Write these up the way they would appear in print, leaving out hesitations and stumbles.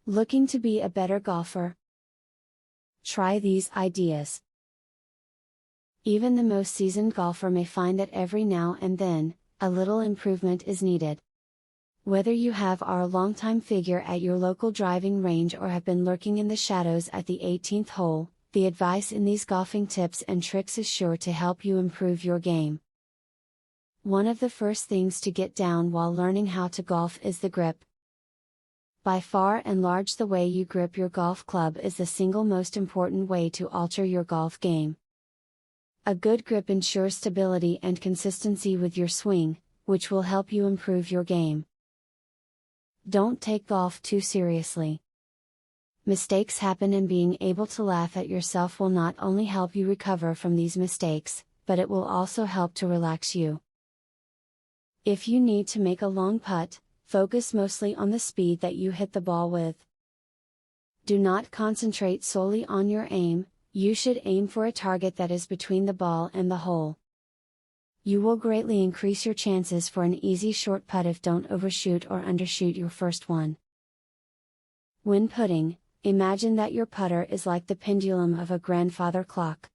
Looking to be a better golfer? Try these ideas. Even the most seasoned golfer may find that every now and then, a little improvement is needed. Whether you have our longtime figure at your local driving range or have been lurking in the shadows at the 18th hole, the advice in these golfing tips and tricks is sure to help you improve your game. One of the first things to get down while learning how to golf is the grip. By far and large, the way you grip your golf club is the single most important way to alter your golf game. A good grip ensures stability and consistency with your swing, which will help you improve your game. Don't take golf too seriously. Mistakes happen, and being able to laugh at yourself will not only help you recover from these mistakes, but it will also help to relax you. If you need to make a long putt, focus mostly on the speed that you hit the ball with. Do not concentrate solely on your aim, you should aim for a target that is between the ball and the hole. You will greatly increase your chances for an easy short putt if don't overshoot or undershoot your first one. When putting, imagine that your putter is like the pendulum of a grandfather clock.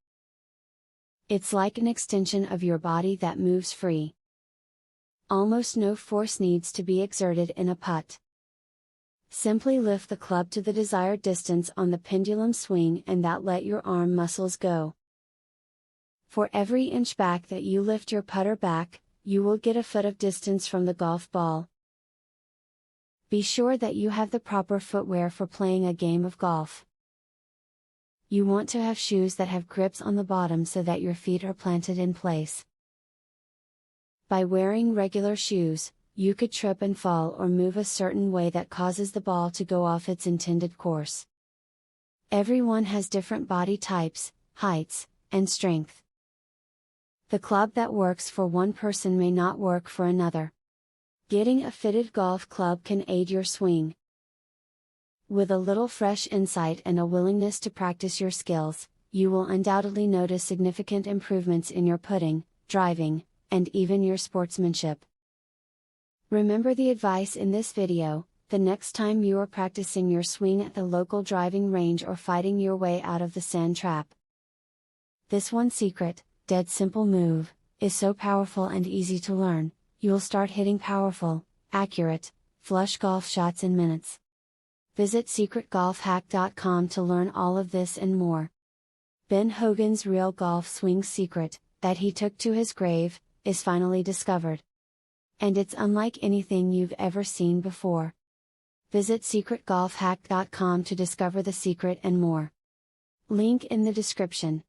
It's like an extension of your body that moves free. Almost no force needs to be exerted in a putt. Simply lift the club to the desired distance on the pendulum swing and let your arm muscles go. For every inch back that you lift your putter back, you will get a foot of distance from the golf ball. Be sure that you have the proper footwear for playing a game of golf. You want to have shoes that have grips on the bottom so that your feet are planted in place. By wearing regular shoes, you could trip and fall or move a certain way that causes the ball to go off its intended course. Everyone has different body types, heights, and strength. The club that works for one person may not work for another. Getting a fitted golf club can aid your swing. With a little fresh insight and a willingness to practice your skills, you will undoubtedly notice significant improvements in your putting, driving, and even your sportsmanship. Remember the advice in this video: the next time you are practicing your swing at the local driving range or fighting your way out of the sand trap. This one secret, dead simple move, is so powerful and easy to learn, you'll start hitting powerful, accurate, flush golf shots in minutes. Visit secretgolfhack.com to learn all of this and more. Ben Hogan's real golf swing secret, that he took to his grave, is finally discovered. And it's unlike anything you've ever seen before. Visit secretgolfhack.com to discover the secret and more. Link in the description.